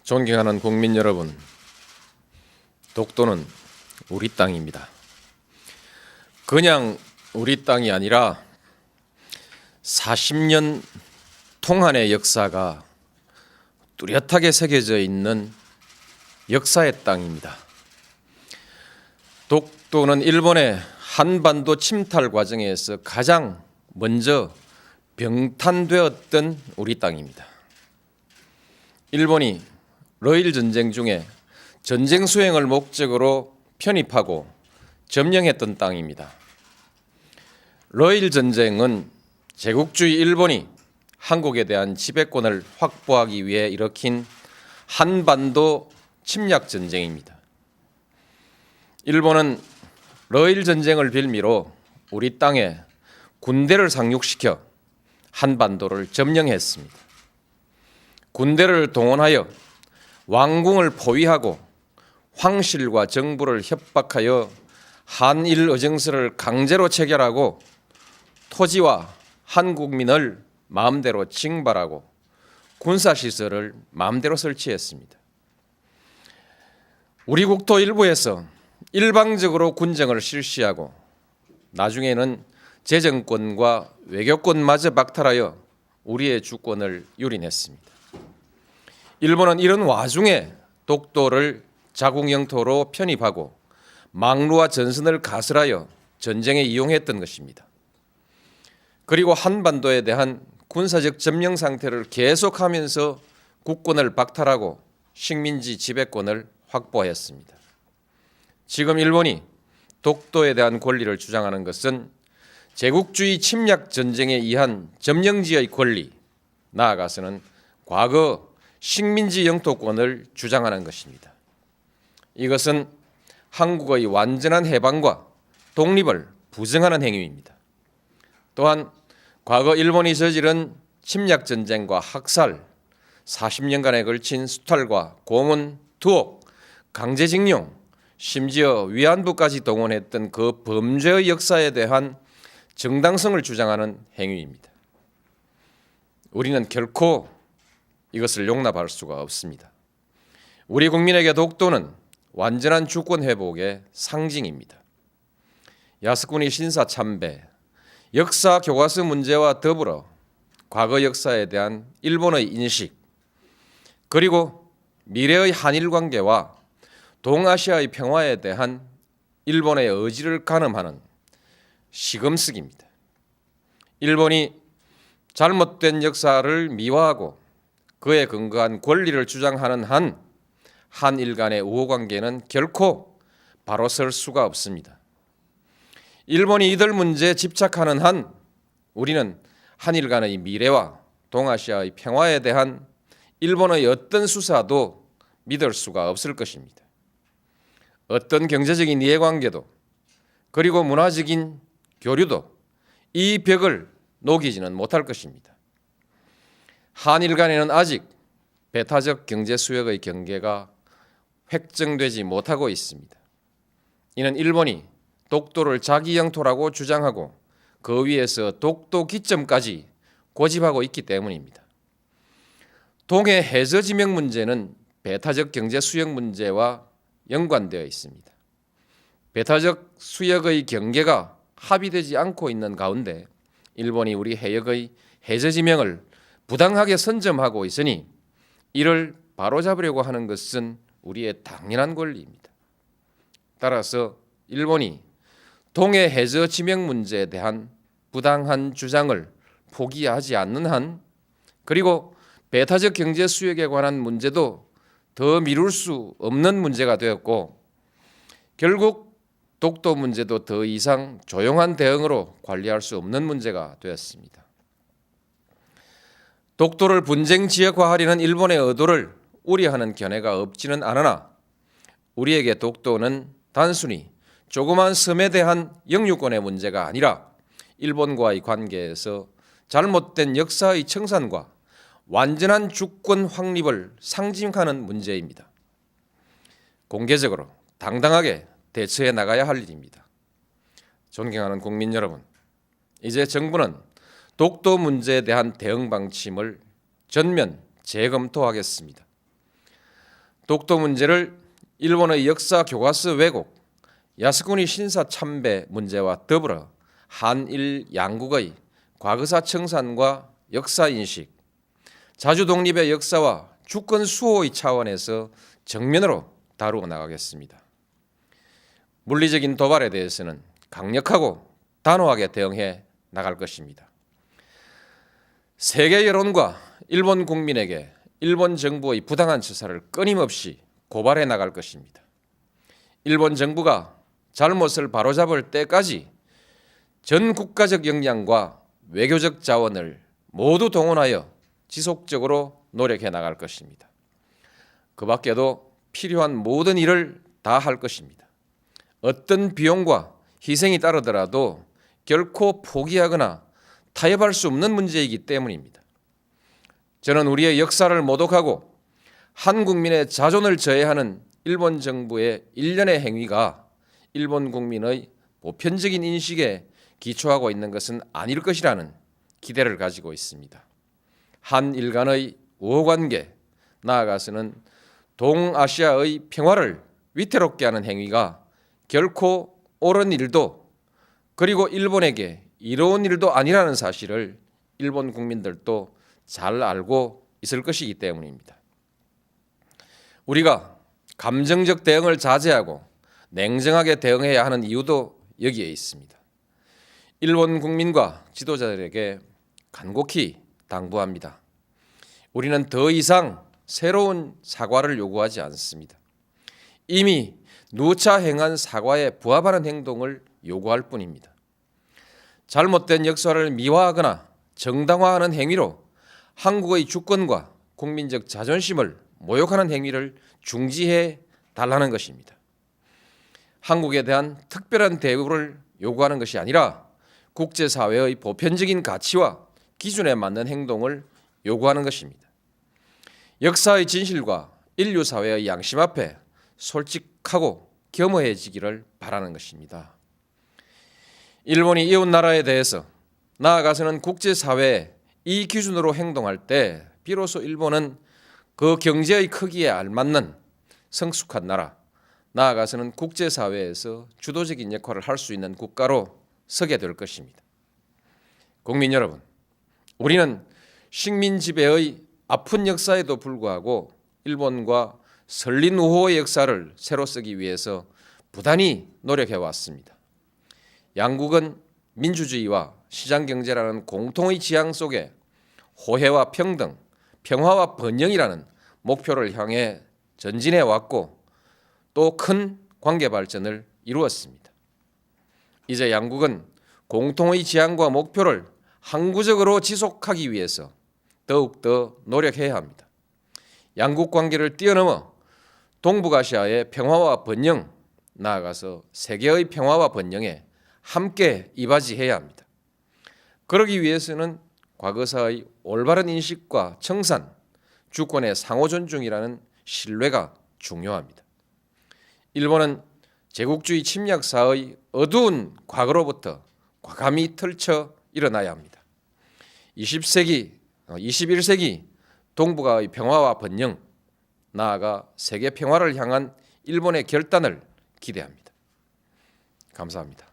존경하는 국민 여러분, 독도는 우리 땅입니다. 그냥 우리 땅이 아니라 40년 통한의 역사가 뚜렷하게 새겨져 있는 역사의 땅입니다. 독도는 일본의 한반도 침탈 과정에서 가장 먼저 병탄되었던 우리 땅입니다. 일본이 러일 전쟁 중에 전쟁 수행을 목적으로 편입하고 점령했던 땅입니다. 러일 전쟁은 제국주의 일본이 한국에 대한 지배권을 확보하기 위해 일으킨 한반도 침략 전쟁입니다. 일본은 러일 전쟁을 빌미로 우리 땅에 군대를 상륙시켜 한반도를 점령했습니다. 군대를 동원하여 왕궁을 포위하고 황실과 정부를 협박하여 한일 의정서를 강제로 체결하고 토지와 한국민을 마음대로 징발하고 군사시설을 마음대로 설치했습니다. 우리 국토 일부에서 일방적으로 군정을 실시하고 나중에는 재정권과 외교권마저 박탈하여 우리의 주권을 유린했습니다. 일본은 이런 와중에 독도를 자국 영토로 편입하고 망루와 전선을 가설하여 전쟁에 이용했던 것입니다. 그리고 한반도에 대한 군사적 점령 상태를 계속하면서 국권을 박탈하고 식민지 지배권을 확보했습니다. 지금 일본이 독도에 대한 권리를 주장하는 것은 제국주의 침략 전쟁에 의한 점령지의 권리, 나아가서는 과거 식민지 영토권을 주장하는 것입니다. 이것은 한국의 완전한 해방과 독립을 부정하는 행위입니다. 또한 과거 일본이 저지른 침략 전쟁과 학살, 40년간에 걸친 수탈과 고문, 투옥, 강제징용, 심지어 위안부까지 동원했던 그 범죄의 역사에 대한 정당성을 주장하는 행위입니다. 우리는 결코 이것을 용납할 수가 없습니다. 우리 국민에게 독도는 완전한 주권 회복의 상징입니다. 야스쿠니 신사 참배, 역사 교과서 문제와 더불어 과거 역사에 대한 일본의 인식, 그리고 미래의 한일 관계와 동아시아의 평화에 대한 일본의 의지를 가늠하는 시금석입니다. 일본이 잘못된 역사를 미화하고 그에 근거한 권리를 주장하는 한 한일 간의 우호관계는 결코 바로 설 수가 없습니다. 일본이 이들 문제에 집착하는 한 우리는 한일 간의 미래와 동아시아의 평화에 대한 일본의 어떤 수사도 믿을 수가 없을 것입니다. 어떤 경제적인 이해관계도 그리고 문화적인 교류도 이 벽을 녹이지는 못할 것입니다. 한일 간에는 아직 배타적 경제 수역의 경계가 획정되지 못하고 있습니다. 이는 일본이 독도를 자기 영토라고 주장하고 그 위에서 독도 기점까지 고집하고 있기 때문입니다. 동해 해저 지명 문제는 배타적 경제 수역 문제와 연관되어 있습니다. 배타적 수역의 경계가 합의되지 않고 있는 가운데 일본이 우리 해역의 해저 지명을 부당하게 선점하고 있으니 이를 바로잡으려고 하는 것은 우리의 당연한 권리입니다. 따라서 일본이 동해 해저 지명 문제에 대한 부당한 주장을 포기하지 않는 한, 그리고 배타적 경제 수역에 관한 문제도 더 미룰 수 없는 문제가 되었고, 결국 독도 문제도 더 이상 조용한 대응으로 관리할 수 없는 문제가 되었습니다. 독도를 분쟁 지역화하려는 일본의 의도를 우려하는 견해가 없지는 않으나 우리에게 독도는 단순히 조그만 섬에 대한 영유권의 문제가 아니라 일본과의 관계에서 잘못된 역사의 청산과 완전한 주권 확립을 상징하는 문제입니다. 공개적으로 당당하게 대처해 나가야 할 일입니다. 존경하는 국민 여러분, 이제 정부는 독도 문제에 대한 대응 방침을 전면 재검토하겠습니다. 독도 문제를 일본의 역사 교과서 왜곡, 야스쿠니 신사 참배 문제와 더불어 한일 양국의 과거사 청산과 역사 인식, 자주 독립의 역사와 주권 수호의 차원에서 정면으로 다루어 나가겠습니다. 물리적인 도발에 대해서는 강력하고 단호하게 대응해 나갈 것입니다. 세계 여론과 일본 국민에게 일본 정부의 부당한 처사를 끊임없이 고발해 나갈 것입니다. 일본 정부가 잘못을 바로잡을 때까지 전 국가적 역량과 외교적 자원을 모두 동원하여 지속적으로 노력해 나갈 것입니다. 그 밖에도 필요한 모든 일을 다 할 것입니다. 어떤 비용과 희생이 따르더라도 결코 포기하거나 타협할 수 없는 문제이기 때문입니다. 저는 우리의 역사를 모독하고 한 국민의 자존을 저해하는 일본 정부의 일련의 행위가 일본 국민의 보편적인 인식에 기초하고 있는 것은 아닐 것이라는 기대를 가지고 있습니다. 한일 간의 우호관계, 나아가서는 동아시아의 평화를 위태롭게 하는 행위가 결코 옳은 일도 그리고 일본에게 이로운 일도 아니라는 사실을 일본 국민들도 잘 알고 있을 것이기 때문입니다. 우리가 감정적 대응을 자제하고 냉정하게 대응해야 하는 이유도 여기에 있습니다. 일본 국민과 지도자들에게 간곡히 당부합니다. 우리는 더 이상 새로운 사과를 요구하지 않습니다. 이미 누차 행한 사과에 부합하는 행동을 요구할 뿐입니다. 잘못된 역사를 미화하거나 정당화하는 행위로 한국의 주권과 국민적 자존심을 모욕하는 행위를 중지해 달라는 것입니다. 한국에 대한 특별한 대우를 요구하는 것이 아니라 국제사회의 보편적인 가치와 기준에 맞는 행동을 요구하는 것입니다. 역사의 진실과 인류사회의 양심 앞에 솔직하고 겸허해지기를 바라는 것입니다. 일본이 이웃 나라에 대해서 나아가서는 국제사회에 이 기준으로 행동할 때 비로소 일본은 그 경제의 크기에 알맞는 성숙한 나라, 나아가서는 국제사회에서 주도적인 역할을 할 수 있는 국가로 서게 될 것입니다. 국민 여러분, 우리는 식민 지배의 아픈 역사에도 불구하고 일본과 설린 우호의 역사를 새로 쓰기 위해서 부단히 노력해 왔습니다. 양국은 민주주의와 시장경제라는 공통의 지향 속에 호혜와 평등, 평화와 번영이라는 목표를 향해 전진해 왔고 또 큰 관계 발전을 이루었습니다. 이제 양국은 공통의 지향과 목표를 항구적으로 지속하기 위해서 더욱더 노력해야 합니다. 양국 관계를 뛰어넘어 동북아시아의 평화와 번영, 나아가서 세계의 평화와 번영에 함께 이바지해야 합니다. 그러기 위해서는 과거사의 올바른 인식과 청산, 주권의 상호 존중이라는 신뢰가 중요합니다. 일본은 제국주의 침략사의 어두운 과거로부터 과감히 털쳐 일어나야 합니다. 21세기 동북아의 평화와 번영, 나아가 세계 평화를 향한 일본의 결단을 기대합니다. 감사합니다.